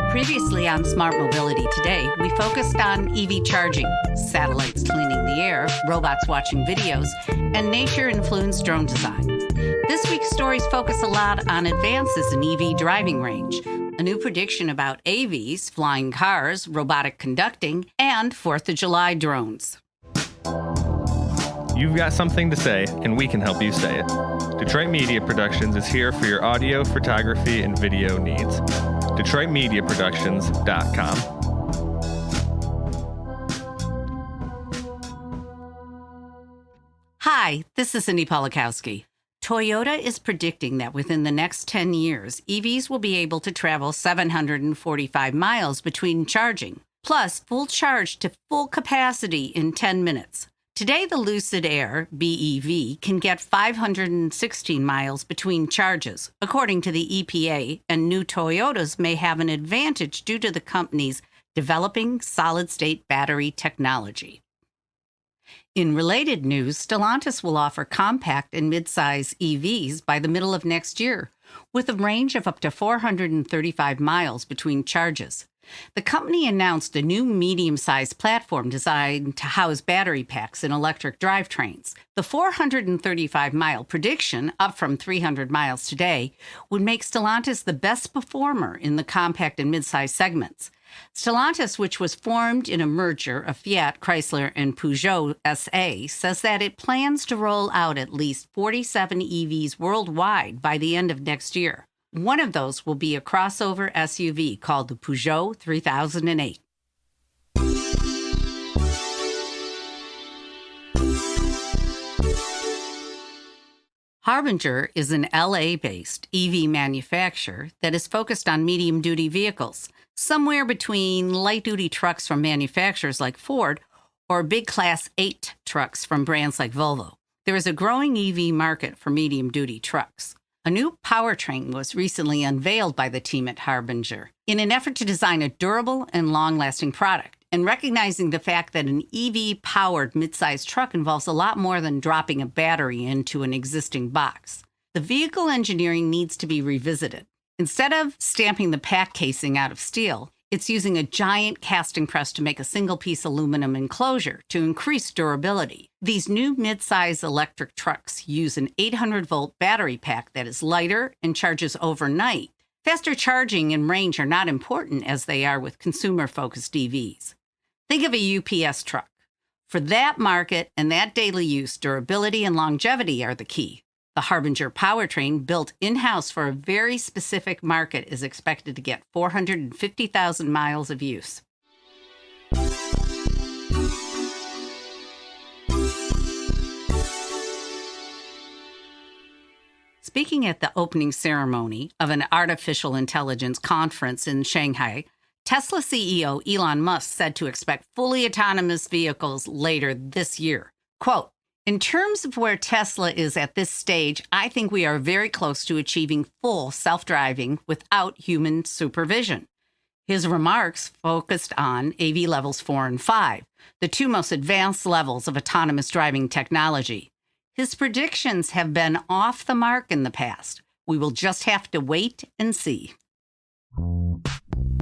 Previously on Smart Mobility Today, we focused on EV charging, satellites cleaning the air, robots watching videos, and nature-influenced drone design. This week's stories focus a lot on advances in EV driving range, a new prediction about AVs, flying cars, robotic conducting, and 4th of July drones. You've got something to say, and we can help you say it. Detroit Media Productions is here for your audio, photography, and video needs. DetroitMediaProductions.com. Hi, this is Cindy Polakowski. Toyota is predicting that within the next 10 years, EVs will be able to travel 745 miles between charging, plus full charge to full capacity in 10 minutes. Today, the Lucid Air BEV can get 516 miles between charges, according to the EPA, and new Toyotas may have an advantage due to the company's developing solid-state battery technology. In related news, Stellantis will offer compact and midsize EVs by the middle of next year, with a range of up to 435 miles between charges. The company announced a new medium-sized platform designed to house battery packs in electric drivetrains. The 435-mile prediction, up from 300 miles today, would make Stellantis the best performer in the compact and midsize segments. Stellantis, which was formed in a merger of Fiat, Chrysler, and Peugeot SA, says that it plans to roll out at least 47 EVs worldwide by the end of next year. One of those will be a crossover SUV called the Peugeot 3008. Harbinger is an LA-based EV manufacturer that is focused on medium-duty vehicles, somewhere between light-duty trucks from manufacturers like Ford or big Class 8 trucks from brands like Volvo. There is a growing EV market for medium-duty trucks. A new powertrain was recently unveiled by the team at Harbinger in an effort to design a durable and long-lasting product, and recognizing the fact that an EV-powered midsize truck involves a lot more than dropping a battery into an existing box. The vehicle engineering needs to be revisited. Instead of stamping the pack casing out of steel, it's using a giant casting press to make a single-piece aluminum enclosure to increase durability. These new mid-size electric trucks use an 800-volt battery pack that is lighter and charges overnight. Faster charging and range are not important as they are with consumer-focused EVs. Think of a UPS truck. For that market and that daily use, durability and longevity are the key. The Harbinger powertrain, built in-house for a very specific market, is expected to get 450,000 miles of use. Speaking at the opening ceremony of an artificial intelligence conference in Shanghai, Tesla CEO Elon Musk said to expect fully autonomous vehicles later this year. Quote, "In terms of where Tesla is at this stage, I think we are very close to achieving full self-driving without human supervision." His remarks focused on AV levels 4 and 5, the two most advanced levels of autonomous driving technology. His predictions have been off the mark in the past. We will just have to wait and see.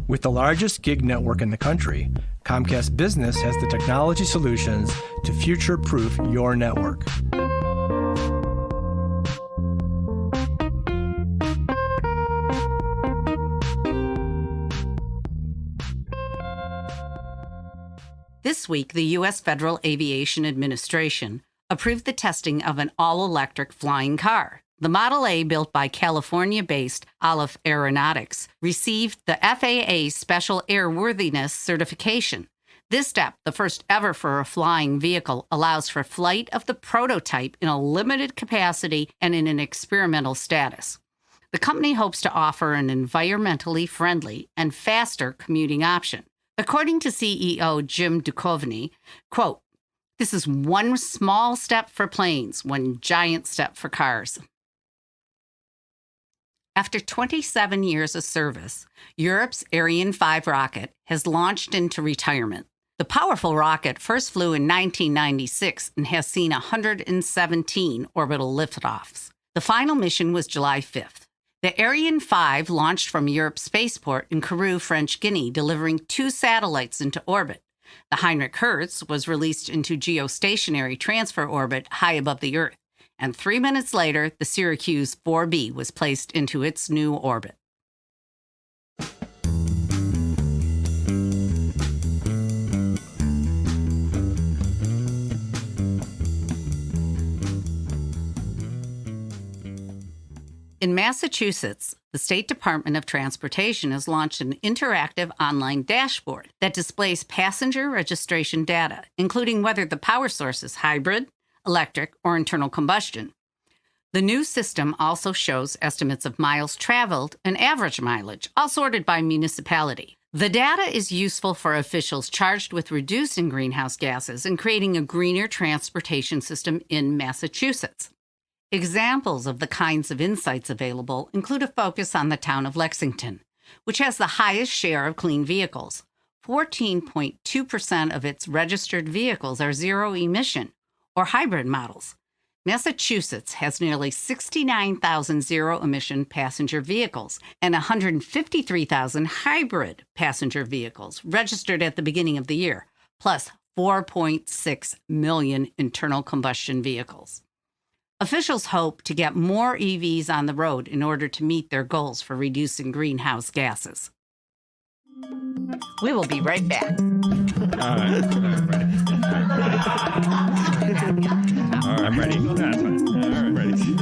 With the largest gig network in the country, Comcast Business has the technology solutions to future-proof your network. This week, the U.S. Federal Aviation Administration approved the testing of an all-electric flying car. The Model A, built by California-based Aleph Aeronautics, received the FAA Special Airworthiness Certification. This step, the first ever for a flying vehicle, allows for flight of the prototype in a limited capacity and in an experimental status. The company hopes to offer an environmentally friendly and faster commuting option. According to CEO Jim Duchovny, quote, "This is one small step for planes, one giant step for cars." After 27 years of service, Europe's Ariane 5 rocket has launched into retirement. The powerful rocket first flew in 1996 and has seen 117 orbital liftoffs. The final mission was July 5th. The Ariane 5 launched from Europe's spaceport in Kourou, French Guiana, delivering 2 satellites into orbit. The Heinrich Hertz was released into geostationary transfer orbit high above the Earth, and 3 minutes later, the Syracuse 4B was placed into its new orbit. In Massachusetts, the State Department of Transportation has launched an interactive online dashboard that displays passenger registration data, including whether the power source is hybrid, electric, or internal combustion. The new system also shows estimates of miles traveled and average mileage, all sorted by municipality. The data is useful for officials charged with reducing greenhouse gases and creating a greener transportation system in Massachusetts. Examples of the kinds of insights available include a focus on the town of Lexington, which has the highest share of clean vehicles. 14.2% of its registered vehicles are zero-emission or hybrid models. Massachusetts has nearly 69,000 zero-emission passenger vehicles and 153,000 hybrid passenger vehicles registered at the beginning of the year, plus 4.6 million internal combustion vehicles. Officials hope to get more EVs on the road in order to meet their goals for reducing greenhouse gases. We will be right back. All right. I'm ready. That's fine. I'm ready.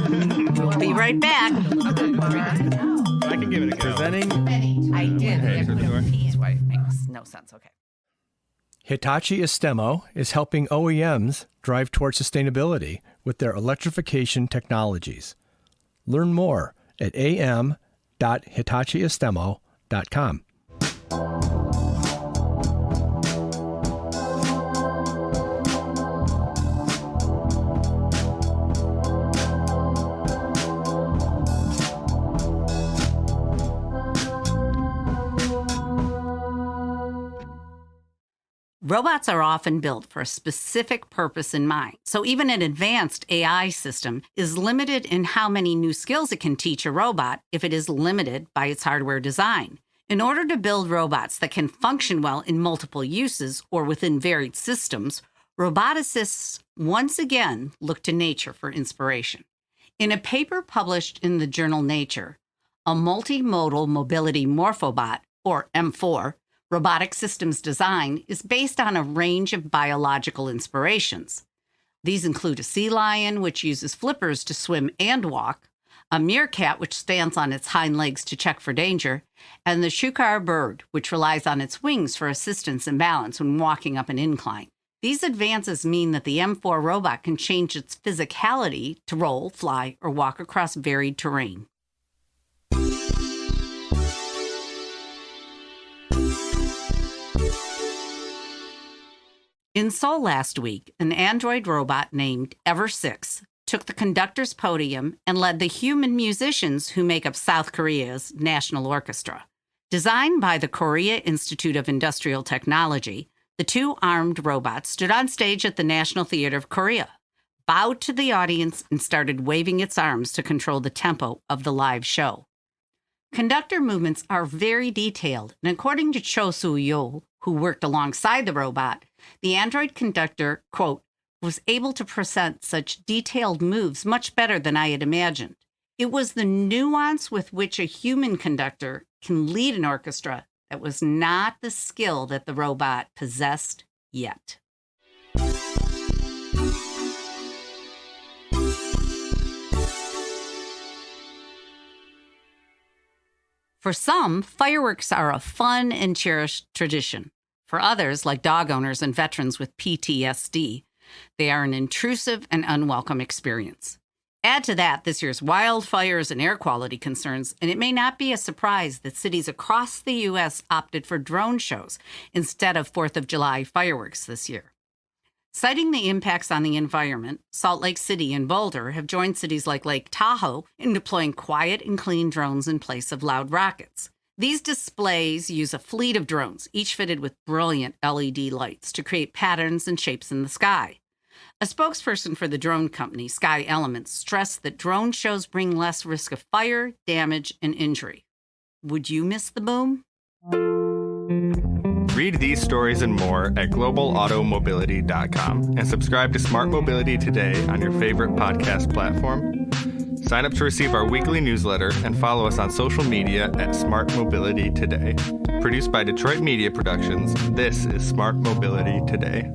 We'll be right back. I can give it a go. Presenting. I did. Okay, so the door. That's why it makes no sense. Okay. Hitachi Astemo is helping OEMs drive toward sustainability with their electrification technologies. Learn more at am.hitachiastemo.com. Robots are often built for a specific purpose in mind, so even an advanced AI system is limited in how many new skills it can teach a robot if it is limited by its hardware design. In order to build robots that can function well in multiple uses or within varied systems, roboticists once again look to nature for inspiration. In a paper published in the journal Nature, a multimodal mobility morphobot, or M4, robotic systems design is based on a range of biological inspirations. These include a sea lion, which uses flippers to swim and walk, a meerkat, which stands on its hind legs to check for danger, and the shukar bird, which relies on its wings for assistance and balance when walking up an incline. These advances mean that the M4 robot can change its physicality to roll, fly, or walk across varied terrain. In Seoul last week, an android robot named Ever6 took the conductor's podium and led the human musicians who make up South Korea's national orchestra. Designed by the Korea Institute of Industrial Technology, the 2 armed robots stood on stage at the National Theater of Korea, bowed to the audience, and started waving its arms to control the tempo of the live show. Conductor movements are very detailed, and according to Cho Soo-yo, who worked alongside the robot, the android conductor, quote, was able to present such detailed moves much better than I had imagined. It was the nuance with which a human conductor can lead an orchestra that was not the skill that the robot possessed yet. For some, fireworks are a fun and cherished tradition. For others, like dog owners and veterans with PTSD, they are an intrusive and unwelcome experience. Add to that this year's wildfires and air quality concerns, and it may not be a surprise that cities across the U.S. opted for drone shows instead of 4th of July fireworks this year. Citing the impacts on the environment, Salt Lake City and Boulder have joined cities like Lake Tahoe in deploying quiet and clean drones in place of loud rockets. These displays use a fleet of drones, each fitted with brilliant LED lights, to create patterns and shapes in the sky. A spokesperson for the drone company, Sky Elements, stressed that drone shows bring less risk of fire, damage, and injury. Would you miss the boom? Read these stories and more at globalautomobility.com and subscribe to Smart Mobility Today on your favorite podcast platform. Sign up to receive our weekly newsletter and follow us on social media at Smart Mobility Today. Produced by Detroit Media Productions, this is Smart Mobility Today.